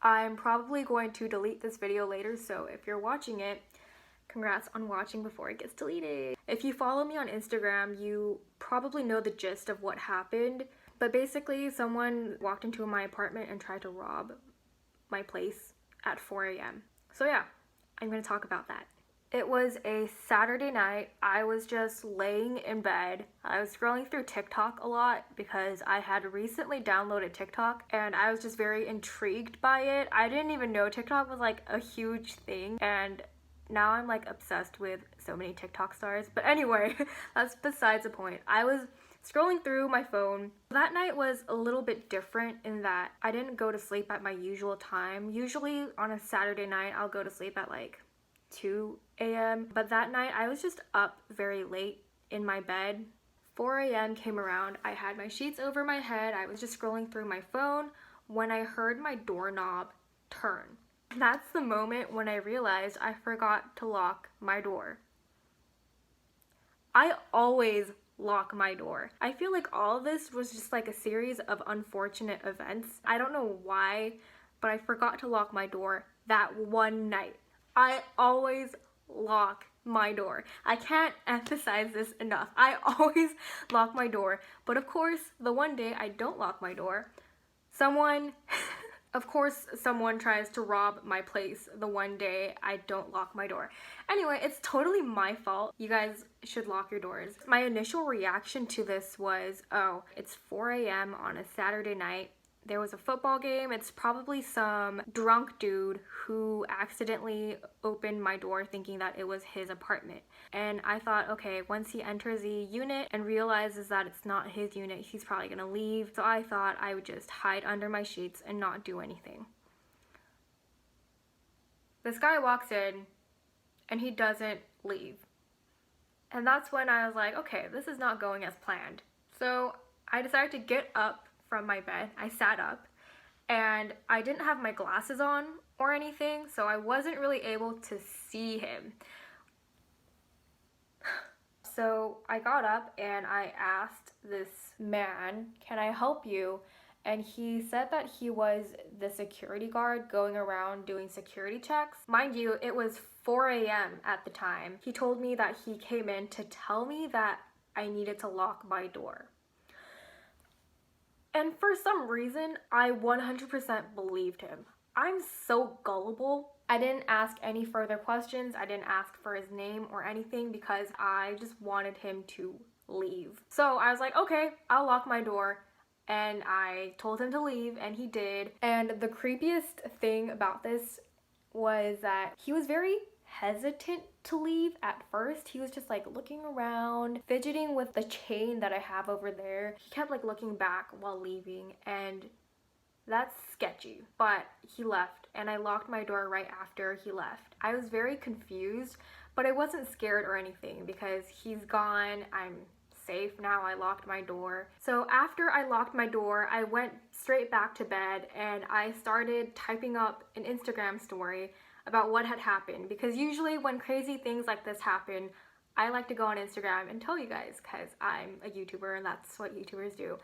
I'm probably going to delete this video later, so if you're watching it, congrats on watching before it gets deleted. If you follow me on Instagram, you probably know the gist of what happened. But basically, someone walked into my apartment and tried to rob my place at 4 a.m. So yeah, I'm gonna talk about that. It was a Saturday night. I was just laying in bed. I was scrolling through TikTok a lot because I had recently downloaded TikTok and I was just very intrigued by it. I didn't even know TikTok was like a huge thing, and now I'm like obsessed with so many TikTok stars. But anyway, that's besides the point. I was scrolling through my phone. That night was a little bit different in that I didn't go to sleep at my usual time. Usually on a Saturday night, I'll go to sleep at like 2 a.m. But that night I was just up very late in my bed. 4 a.m. came around. I had my sheets over my head. I was just scrolling through my phone when I heard my doorknob turn. That's the moment when I realized I forgot to lock my door. I always lock my door. I feel like all of this was just like a series of unfortunate events. I don't know why, but I forgot to lock my door that one night. I always lock my door. I can't emphasize this enough. I always lock my door. But of course, the one day I don't lock my door, someone tries to rob my place the one day I don't lock my door. Anyway, it's totally my fault. You guys should lock your doors. My initial reaction to this was, oh, it's 4 a.m. on a Saturday night. There was a football game. It's probably some drunk dude who accidentally opened my door thinking that it was his apartment. And I thought, okay, once he enters the unit and realizes that it's not his unit, he's probably gonna leave. So I thought I would just hide under my sheets and not do anything. This guy walks in and he doesn't leave. And that's when I was like, okay, this is not going as planned. So I decided to get up from my bed. I sat up and I didn't have my glasses on or anything, so I wasn't really able to see him. So I got up and I asked this man, can I help you? And he said that he was the security guard going around doing security checks. Mind you, it was 4 a.m. at the time. He told me that he came in to tell me that I needed to lock my door. And for some reason, I 100% believed him. I'm so gullible. I didn't ask any further questions. I didn't ask for his name or anything because I just wanted him to leave. So I was like, okay, I'll lock my door. And I told him to leave, and he did. And the creepiest thing about this was that he was very hesitant to leave at first. He was just like looking around, fidgeting with the chain that I have over there. He kept like looking back while leaving, and that's sketchy. But he left, and I locked my door right after he left. I was very confused, but I wasn't scared or anything because he's gone. I'm safe now. I locked my door. So after I locked my door, I went straight back to bed and I started typing up an Instagram story about what had happened, because usually when crazy things like this happen, I like to go on Instagram and tell you guys because I'm a YouTuber and that's what YouTubers do.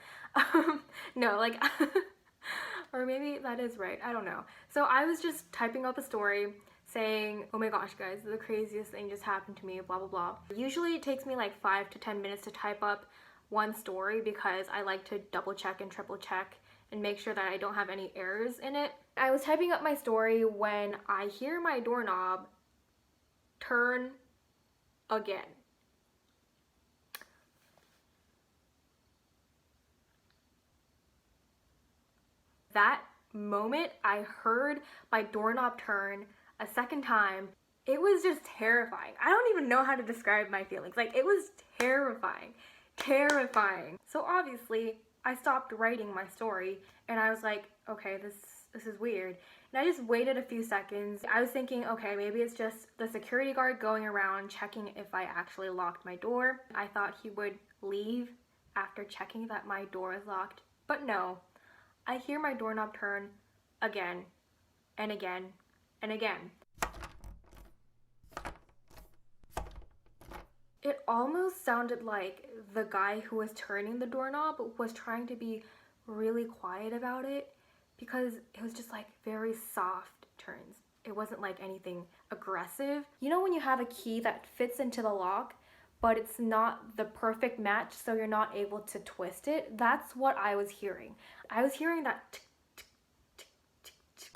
No, like, or maybe that is right, I don't know. So I was just typing up a story saying, oh my gosh guys, the craziest thing just happened to me, blah blah blah. Usually it takes me like 5 to 10 minutes to type up one story because I like to double check and triple check and make sure that I don't have any errors in it. I was typing up my story when I hear my doorknob turn again. That moment I heard my doorknob turn a second time, it was just terrifying. I don't even know how to describe my feelings. Like, it was terrifying. Terrifying. So obviously I stopped writing my story and I was like, okay, this is weird. And I just waited a few seconds. I was thinking, okay, maybe it's just the security guard going around checking if I actually locked my door. I thought he would leave after checking that my door is locked, but no. I hear my doorknob turn again and again and again. It almost sounded like the guy who was turning the doorknob was trying to be really quiet about it because it was just like very soft turns. It wasn't like anything aggressive. You know when you have a key that fits into the lock, but it's not the perfect match, so you're not able to twist it? That's what I was hearing. I was hearing that tick, tick, tick, tick, tick.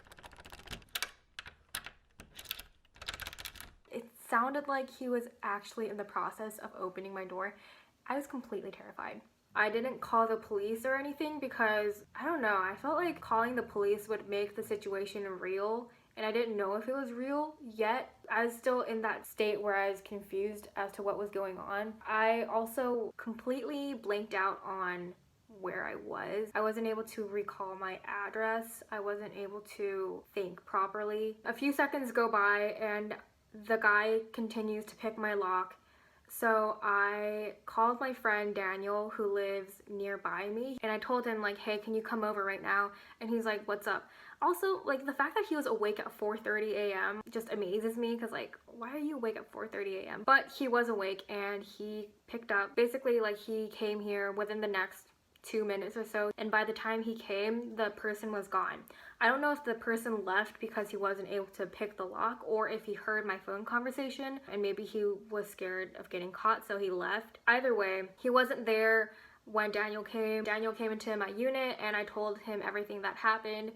It sounded like he was actually in the process of opening my door. I was completely terrified. I didn't call the police or anything because, I don't know, I felt like calling the police would make the situation real, and I didn't know if it was real yet. I was still in that state where I was confused as to what was going on. I also completely blanked out on where I was. I wasn't able to recall my address. I wasn't able to think properly. A few seconds go by and the guy continues to pick my lock. So I called my friend Daniel, who lives nearby me, and I told him like, hey, can you come over right now? And he's like, what's up? Also, like, the fact that he was awake at 4:30 a.m. just amazes me, because like, why are you awake at 4:30 a.m.? But he was awake and he picked up, basically like he came here within the next 2 minutes or so, and by the time he came, the person was gone. I don't know if the person left because he wasn't able to pick the lock, or if he heard my phone conversation and maybe he was scared of getting caught, so he left. Either way, he wasn't there when Daniel came. Daniel came into my unit and I told him everything that happened.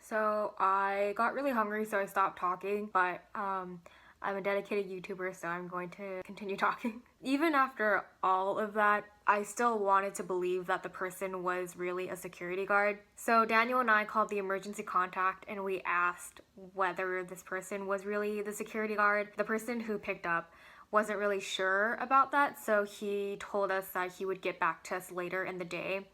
So I got really hungry, so I stopped talking, but I'm a dedicated YouTuber, so I'm going to continue talking. Even after all of that, I still wanted to believe that the person was really a security guard. So Daniel and I called the emergency contact and we asked whether this person was really the security guard. The person who picked up wasn't really sure about that, so he told us that he would get back to us later in the day.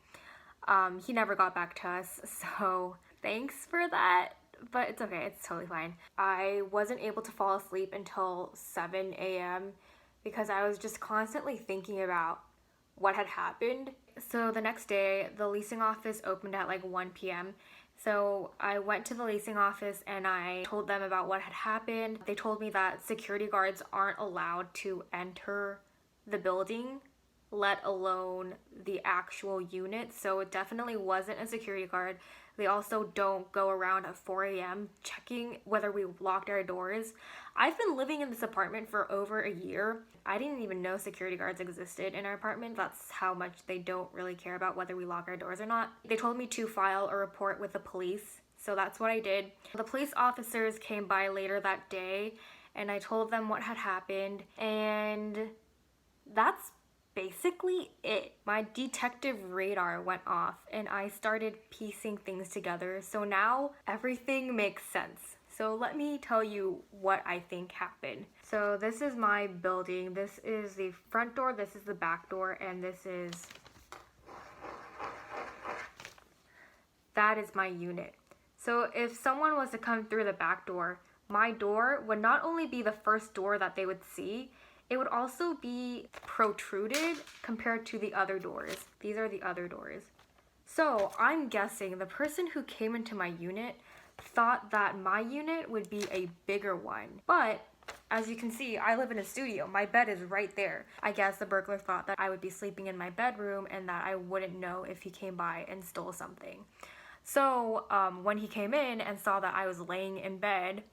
He never got back to us, so thanks for that. But it's okay, it's totally fine. I wasn't able to fall asleep until 7 a.m. because I was just constantly thinking about what had happened. So the next day, the leasing office opened at like 1 p.m. So I went to the leasing office and I told them about what had happened. They told me that security guards aren't allowed to enter the building, let alone the actual unit. So it definitely wasn't a security guard. They also don't go around at 4 a.m. checking whether we locked our doors. I've been living in this apartment for over a year. I didn't even know security guards existed in our apartment. That's how much they don't really care about whether we lock our doors or not. They told me to file a report with the police, so that's what I did. The police officers came by later that day and I told them what had happened, and that's basically it. My detective radar went off and I started piecing things together, so now everything makes sense. So let me tell you what I think happened. So this is my building. This is the front door, this is the back door, and that is my unit. So if someone was to come through the back door, my door would not only be the first door that they would see, it would also be protruded compared to the other doors. These are the other doors. So I'm guessing the person who came into my unit thought that my unit would be a bigger one. But as you can see, I live in a studio. My bed is right there. I guess the burglar thought that I would be sleeping in my bedroom and that I wouldn't know if he came by and stole something. So when he came in and saw that I was laying in bed,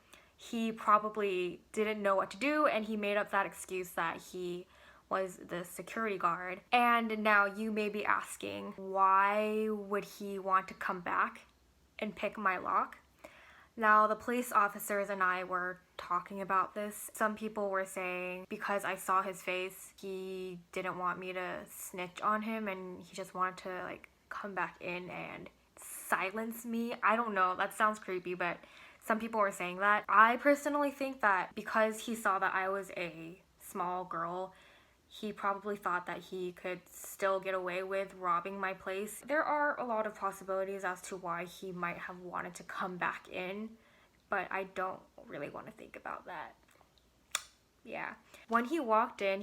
he probably didn't know what to do and he made up that excuse that he was the security guard. And now you may be asking, why would he want to come back and pick my lock? Now the police officers and I were talking about this. Some people were saying because I saw his face, he didn't want me to snitch on him and he just wanted to like come back in and silence me. I don't know, that sounds creepy, but some people were saying that. I personally think that because he saw that I was a small girl, he probably thought that he could still get away with robbing my place. There are a lot of possibilities as to why he might have wanted to come back in, but I don't really want to think about that. Yeah. When he walked in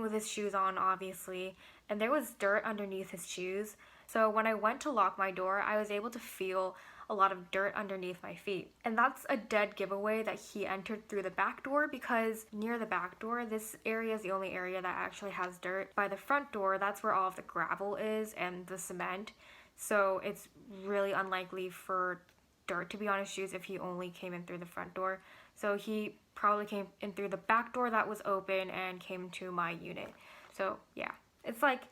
with his shoes on, obviously, and there was dirt underneath his shoes. So when I went to lock my door, I was able to feel a lot of dirt underneath my feet. And that's a dead giveaway that he entered through the back door, because near the back door, this area is the only area that actually has dirt. By the front door, that's where all of the gravel is and the cement. So it's really unlikely for dirt to be on his shoes if he only came in through the front door. So he probably came in through the back door that was open and came to my unit. So yeah, it's like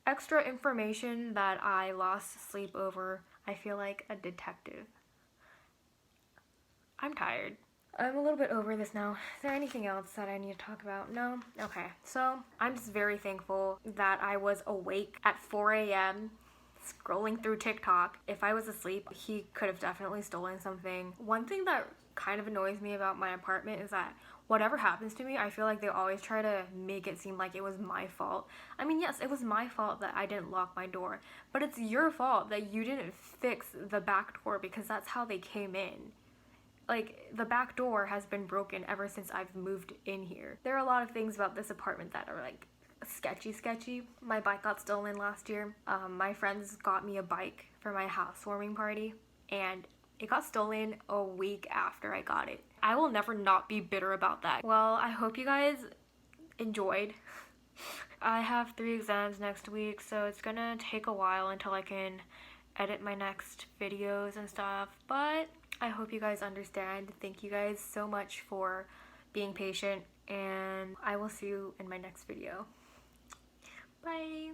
extra information that I lost sleep over. I feel like a detective. I'm tired. I'm a little bit over this now. Is there anything else that I need to talk about? No? Okay. So I'm just very thankful that I was awake at 4 a.m. scrolling through TikTok. If I was asleep, he could have definitely stolen something. One thing that kind of annoys me about my apartment is that whatever happens to me, I feel like they always try to make it seem like it was my fault. I mean, yes, it was my fault that I didn't lock my door, but it's your fault that you didn't fix the back door, because that's how they came in. Like, the back door has been broken ever since I've moved in here. There are a lot of things about this apartment that are like sketchy. My bike got stolen last year. My friends got me a bike for my housewarming party, and it got stolen a week after I got it. I will never not be bitter about that. Well, I hope you guys enjoyed. I have 3 exams next week, so it's gonna take a while until I can edit my next videos and stuff, but I hope you guys understand. Thank you guys so much for being patient, and I will see you in my next video. Bye!